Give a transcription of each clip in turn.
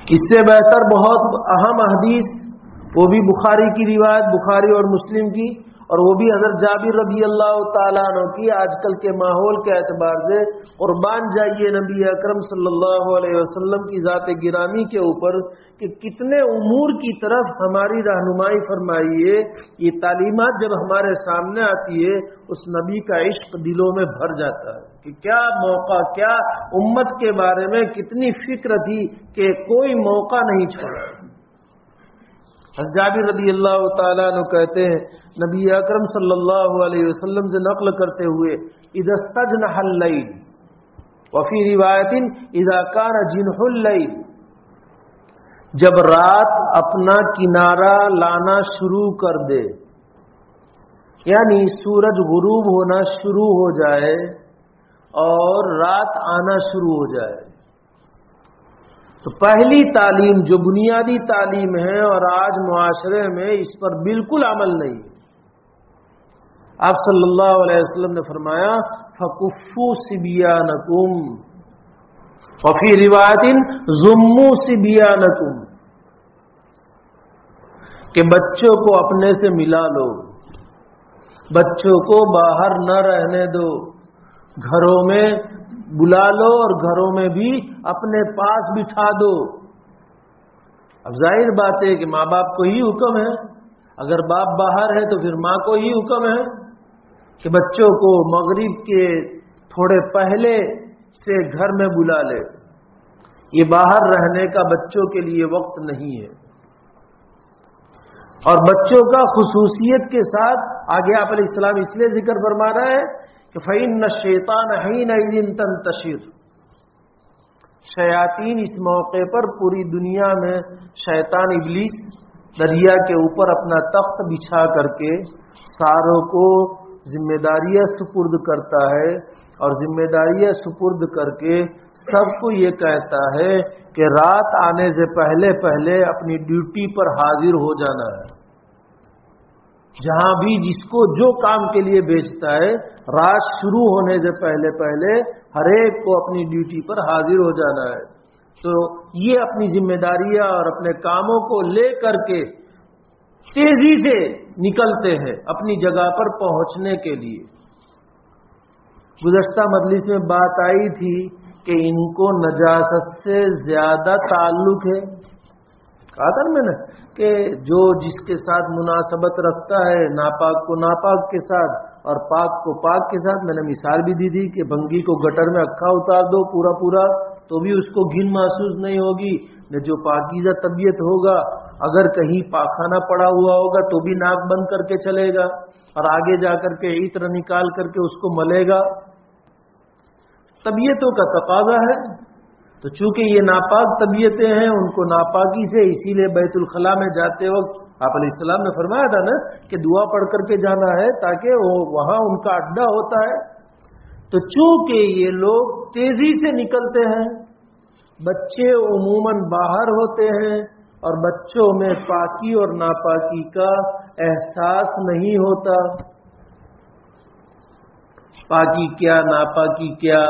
اس سے بہتر بہت اہم حدیث، وہ بھی بخاری کی روایت، بخاری اور مسلم کی، اور وہ بھی حضرت جابر رضی اللہ تعالیٰ عنہ کی۔ آج کل کے ماحول کے اعتبار سے قربان جائیے نبی اکرم صلی اللہ علیہ وسلم کی ذات گرامی کے اوپر کہ کتنے امور کی طرف ہماری رہنمائی فرمائی ہے۔ یہ تعلیمات جب ہمارے سامنے آتی ہے، اس نبی کا عشق دلوں میں بھر جاتا ہے کہ کیا موقع، کیا امت کے بارے میں کتنی فکر تھی کہ کوئی موقع نہیں چھوڑا۔ جابر رضی اللہ تعالیٰ عنہ کہتے ہیں، نبی اکرم صلی اللہ علیہ وسلم سے نقل کرتے ہوئے، اذا استجنح اللیل، وفی روایت اذا کان جنح اللیل، جب رات اپنا کنارہ لانا شروع کر دے، یعنی سورج غروب ہونا شروع ہو جائے اور رات آنا شروع ہو جائے، تو پہلی تعلیم جو بنیادی تعلیم ہے اور آج معاشرے میں اس پر بالکل عمل نہیں ہے۔ آپ صلی اللہ علیہ وسلم نے فرمایا فَكُفُّوا صِبْيَانَكُمْ، وفی روایت ضُمُّوا صِبْيَانَكُمْ، کہ بچوں کو اپنے سے ملا لو، بچوں کو باہر نہ رہنے دو، گھروں میں بلا لو اور گھروں میں بھی اپنے پاس بٹھا دو۔ اب ظاہر بات ہے کہ ماں باپ کو ہی حکم ہے، اگر باپ باہر ہے تو پھر ماں کو ہی حکم ہے کہ بچوں کو مغرب کے تھوڑے پہلے سے گھر میں بلا لے۔ یہ باہر رہنے کا بچوں کے لیے وقت نہیں ہے، اور بچوں کا خصوصیت کے ساتھ آگے آپ علیہ السلام اس لیے ذکر فرما رہا ہے کہ فَإِنَّ الشَّيْطَانَ حِينَئِذٍ تَنتَشِرُ، شیاطین اس موقع پر پوری دنیا میں، شیطان ابلیس دریا کے اوپر اپنا تخت بچھا کر کے ساروں کو ذمہ داریاں سپرد کرتا ہے، اور ذمہ داریاں سپرد کر کے سب کو یہ کہتا ہے کہ رات آنے سے پہلے پہلے اپنی ڈیوٹی پر حاضر ہو جانا ہے۔ جہاں بھی جس کو جو کام کے لیے بھیجتا ہے، رات شروع ہونے سے پہلے پہلے ہر ایک کو اپنی ڈیوٹی پر حاضر ہو جانا ہے۔ تو یہ اپنی ذمہ داریاں اور اپنے کاموں کو لے کر کے تیزی سے نکلتے ہیں اپنی جگہ پر پہنچنے کے لیے۔ گزشتہ مجلس میں بات آئی تھی کہ ان کو نجاست سے زیادہ تعلق ہے۔ کہا تھا میں نے کہ جو جس کے ساتھ مناسبت رکھتا ہے، ناپاک کو ناپاک کے ساتھ اور پاک کو پاک کے ساتھ، میں نے مثال بھی دی تھی کہ بھنگی کو گٹر میں اکھا اتار دو پورا پورا تو بھی اس کو گھن محسوس نہیں ہوگی، نہ جو پاکیزہ طبیعت ہوگا اگر کہیں پاخانہ پڑا ہوا ہوگا تو بھی ناک بند کر کے چلے گا اور آگے جا کر کے عطر نکال کر کے اس کو ملے گا۔ طبیعتوں کا تقاضا ہے، تو چونکہ یہ ناپاک طبیعتیں ہیں، ان کو ناپاکی سے، اسی لیے بیت الخلاء میں جاتے وقت آپ علیہ السلام نے فرمایا تھا نا کہ دعا پڑھ کر کے جانا ہے تاکہ وہ وہاں ان کا اڈا ہوتا ہے۔ تو چونکہ یہ لوگ تیزی سے نکلتے ہیں، بچے عموماً باہر ہوتے ہیں اور بچوں میں پاکی اور ناپاکی کا احساس نہیں ہوتا، پاکی کیا ناپاکی کیا،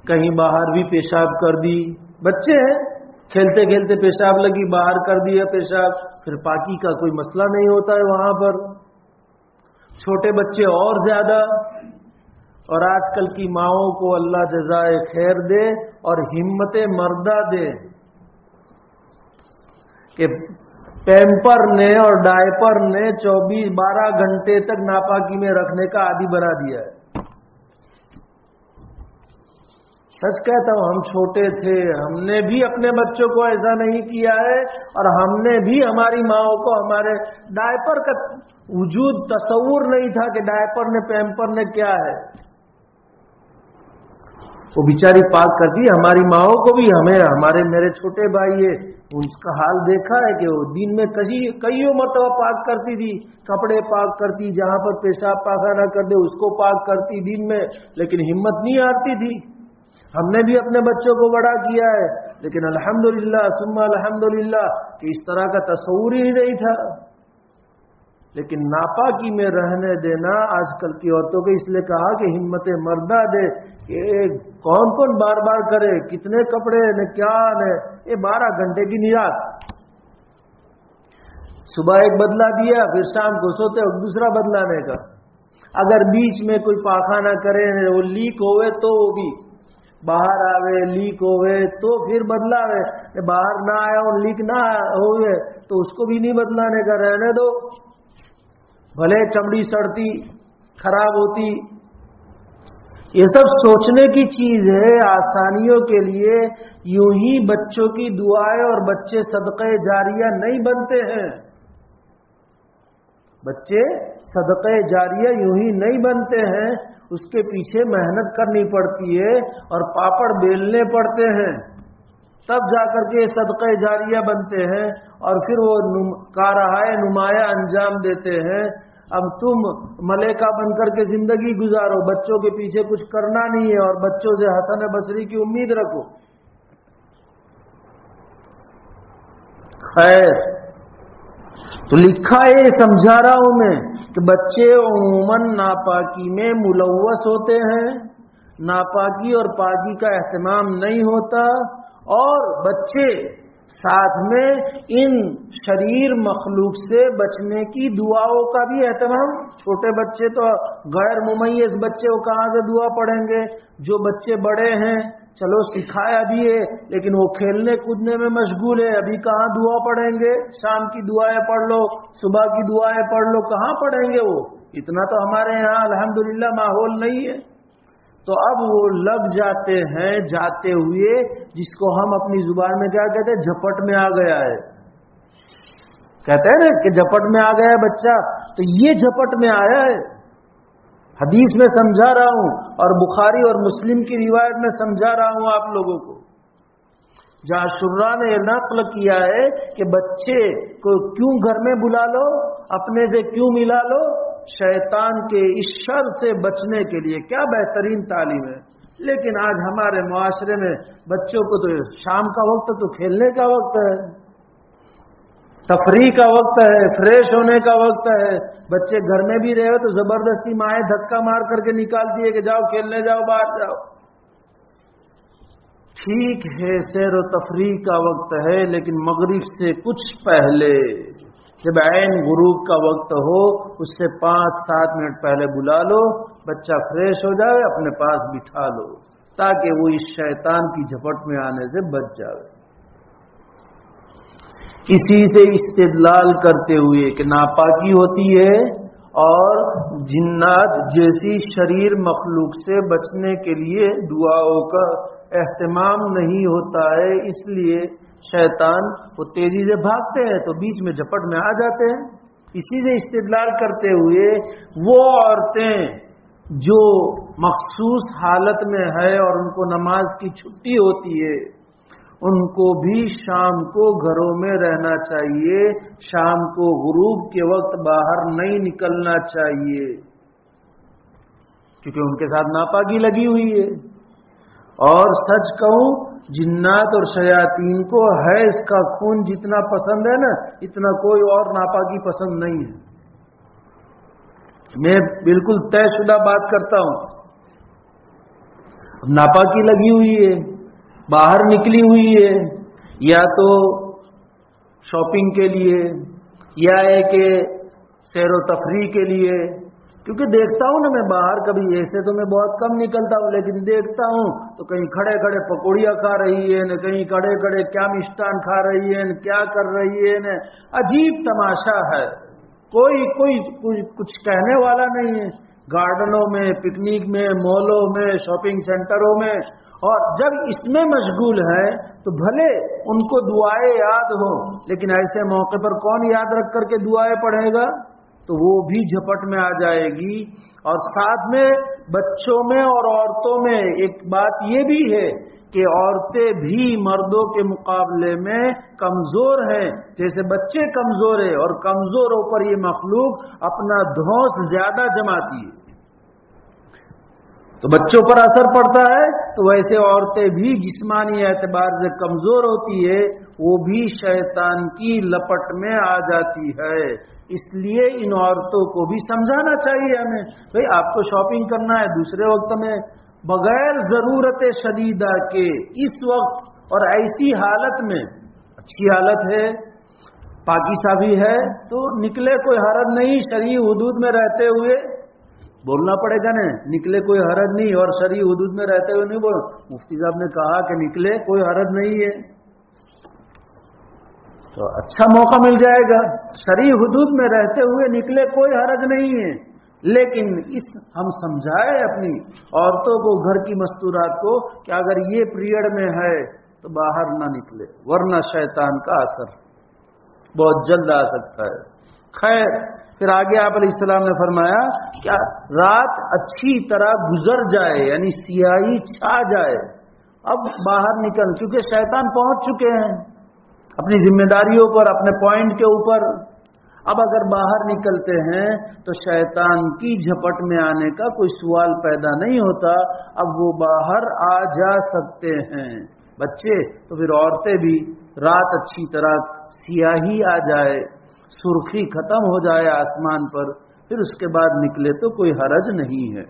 کہیں باہر بھی پیشاب کر دی، بچے ہیں کھیلتے کھیلتے پیشاب لگی باہر کر دیا پیشاب، پھر پاکی کا کوئی مسئلہ نہیں ہوتا ہے وہاں پر۔ چھوٹے بچے اور زیادہ، اور آج کل کی ماؤں کو اللہ جزائے خیر دے اور ہمت مردہ دے کہ پیمپر نے اور ڈائپر نے 12 گھنٹے تک ناپاکی میں رکھنے کا عادی بنا دیا ہے۔ سچ کہتا ہوں، ہم چھوٹے تھے، ہم نے بھی اپنے بچوں کو ایسا نہیں کیا ہے، اور ہم نے بھی ہماری ماؤں کو ہمارے ڈائپر کا وجود تصور نہیں تھا کہ ڈائپر نے پیمپر نے کیا ہے، وہ بیچاری پاک کرتی، ہماری ماؤں کو بھی، ہمیں میرے چھوٹے بھائی ہے ان کا حال دیکھا ہے کہ وہ دن میں کئی مرتبہ پاک کرتی تھی، کپڑے پاک کرتی، جہاں پر پیشاب پاخانہ کر دے اس کو پاک کرتی دن میں، لیکن ہمت نہیں آتی تھی۔ ہم نے بھی اپنے بچوں کو بڑا کیا ہے، لیکن الحمدللہ ثم الحمدللہ کہ اس طرح کا تصور ہی نہیں تھا۔ لیکن ناپاکی میں رہنے دینا آج کل کی عورتوں کو، اس لیے کہا کہ ہمت مردہ دے کہ کون کون بار بار کرے، کتنے کپڑے نے کیا نے، یہ 12 گھنٹے کی نیات، صبح ایک بدلہ دیا پھر شام کو سوتے وقت دوسرا بدلانے کا، اگر بیچ میں کوئی پاخانہ کرے وہ لیک ہوئے تو وہ بھی باہر آوے، لیک ہوئے تو پھر بدلاوے، باہر نہ آیا اور لیک نہ ہوئے تو اس کو بھی نہیں بدلانے کا، رہنے دو، بھلے چمڑی سڑتی خراب ہوتی۔ یہ سب سوچنے کی چیز ہے، آسانیوں کے لیے یوں ہی بچوں کی دعائیں اور بچے صدقہ جاریہ نہیں بنتے ہیں، بچے صدقہ جاریہ یوں ہی نہیں بنتے ہیں، اس کے پیچھے محنت کرنی پڑتی ہے اور پاپڑ بیلنے پڑتے ہیں، تب جا کر کے صدقہ جاریہ بنتے ہیں اور پھر وہ کارہائے نمایاں انجام دیتے ہیں۔ اب تم ملیکہ بن کر کے زندگی گزارو، بچوں کے پیچھے کچھ کرنا نہیں ہے اور بچوں سے حسن بصری کی امید رکھو۔ خیر، تو لکھا ہے، سمجھا رہا ہوں میں کہ بچے عموماً ناپاکی میں ملوث ہوتے ہیں، ناپاکی اور پاکی کا اہتمام نہیں ہوتا، اور بچے ساتھ میں ان شریر مخلوق سے بچنے کی دعاؤں کا بھی اہتمام، چھوٹے بچے تو غیر ممیز بچے وہ کہاں سے دعا پڑھیں گے، جو بچے بڑے ہیں چلو سکھایا بھی ہے لیکن وہ کھیلنے کودنے میں مشغول ہے، ابھی کہاں دعا پڑھیں گے، شام کی دعائیں پڑھ لو، صبح کی دعائیں پڑھ لو، کہاں پڑھیں گے وہ، اتنا تو ہمارے یہاں الحمدللہ ماحول نہیں ہے۔ تو اب وہ لگ جاتے ہیں جاتے ہوئے، جس کو ہم اپنی زبان میں کیا کہتے ہیں، جھپٹ میں آ گیا ہے، کہتے ہیں نا کہ جھپٹ میں آ گیا ہے بچہ، تو یہ جھپٹ میں آیا ہے۔ حدیث میں سمجھا رہا ہوں اور بخاری اور مسلم کی روایت میں سمجھا رہا ہوں آپ لوگوں کو، جہاں شراح نے نقل کیا ہے کہ بچے کو کیوں گھر میں بلا لو، اپنے سے کیوں ملا لو، شیطان کے اس شر سے بچنے کے لیے، کیا بہترین تعلیم ہے۔ لیکن آج ہمارے معاشرے میں بچوں کو تو شام کا وقت تو کھیلنے کا وقت ہے، تفریح کا وقت ہے، فریش ہونے کا وقت ہے، بچے گھر میں بھی رہے تو زبردستی مائیں دھکا مار کر کے نکالتی ہے کہ جاؤ کھیلنے جاؤ، باہر جاؤ۔ ٹھیک ہے سیر و تفریح کا وقت ہے، لیکن مغرب سے کچھ پہلے جب عین غروب کا وقت ہو اس سے 5-7 منٹ پہلے بلا لو، بچہ فریش ہو جائے، اپنے پاس بٹھا لو تاکہ وہ اس شیطان کی جھپٹ میں آنے سے بچ جائے۔ اسی سے استدلال کرتے ہوئے کہ ناپاکی ہوتی ہے اور جنات جیسی شریر مخلوق سے بچنے کے لیے دعاؤں کا اہتمام نہیں ہوتا ہے، اس لیے شیطان وہ تیزی سے بھاگتے ہیں تو بیچ میں جھپٹ میں آ جاتے ہیں۔ اسی سے استدلال کرتے ہوئے وہ عورتیں جو مخصوص حالت میں ہے اور ان کو نماز کی چھٹی ہوتی ہے، ان کو بھی شام کو گھروں میں رہنا چاہیے، شام کو غروب کے وقت باہر نہیں نکلنا چاہیے، کیونکہ ان کے ساتھ ناپاکی لگی ہوئی ہے۔ اور سچ کہوں، جنات اور شیاطین کو ہے اس کا خون جتنا پسند ہے نا، اتنا کوئی اور ناپاکی پسند نہیں ہے۔ میں بالکل طے شدہ بات کرتا ہوں، ناپاکی لگی ہوئی ہے، باہر نکلی ہوئی ہے، یا تو شاپنگ کے لیے یا کہ سیر و تفریح کے لیے، کیونکہ دیکھتا ہوں نا میں باہر، کبھی ایسے تو میں بہت کم نکلتا ہوں لیکن دیکھتا ہوں تو کہیں کھڑے کھڑے پکوڑیاں کھا رہی ہے نا، کہیں کھڑے کھڑے کیا مشٹان کھا رہی ہے نا، کیا کر رہی ہے نا، عجیب تماشا ہے، کوئی کچھ کہنے والا نہیں ہے، گارڈنوں میں، پکنک میں، مالوں میں، شاپنگ سینٹروں میں، اور جب اس میں مشغول ہے تو بھلے ان کو دعائیں یاد ہو، لیکن ایسے موقع پر کون یاد رکھ کر کے دعائیں پڑھے گا، تو وہ بھی جھپٹ میں آ جائے گی۔ اور ساتھ میں بچوں میں اور عورتوں میں ایک بات یہ بھی ہے کہ عورتیں بھی مردوں کے مقابلے میں کمزور ہیں، جیسے بچے کمزور ہیں اور کمزوروں پر یہ مخلوق اپنا دھوس زیادہ جماتی ہے۔ تو بچوں پر اثر پڑتا ہے، تو ویسے عورتیں بھی جسمانی اعتبار سے کمزور ہوتی ہے، وہ بھی شیطان کی لپٹ میں آ جاتی ہے۔ اس لیے ان عورتوں کو بھی سمجھانا چاہیے ہمیں، بھئی آپ کو شاپنگ کرنا ہے دوسرے وقت میں بغیر ضرورت شدیدہ کے، اس وقت اور ایسی حالت میں، اچھی حالت ہے، پاکی صافی ہے، تو نکلے کوئی حرج نہیں، شرعی حدود میں رہتے ہوئے بولنا پڑے گا نا، نکلے کوئی حرج نہیں، اور شرعی حدود میں رہتے ہوئے نہیں بول، مفتی صاحب نے کہا کہ نکلے کوئی حرج نہیں ہے، تو اچھا موقع مل جائے گا، شرعی حدود میں رہتے ہوئے نکلے کوئی حرج نہیں ہے، لیکن ہم سمجھائے اپنی عورتوں کو، گھر کی مستورات کو، کہ اگر یہ پیریڈ میں ہے تو باہر نہ نکلے، ورنہ شیطان کا اثر بہت جلد آ سکتا ہے۔ خیر، پھر آگے آپ علیہ السلام نے فرمایا کہ رات اچھی طرح گزر جائے، یعنی سیاہی چھا جائے، اب باہر نکل، کیونکہ شیطان پہنچ چکے ہیں اپنی ذمہ داریوں پر، اپنے پوائنٹ کے اوپر، اب اگر باہر نکلتے ہیں تو شیطان کی جھپٹ میں آنے کا کوئی سوال پیدا نہیں ہوتا، اب وہ باہر آ جا سکتے ہیں بچے، تو پھر عورتیں بھی رات اچھی طرح سیاہی آ جائے، سرخی ختم ہو جائے آسمان پر، پھر اس کے بعد نکلے تو کوئی حرج نہیں ہے۔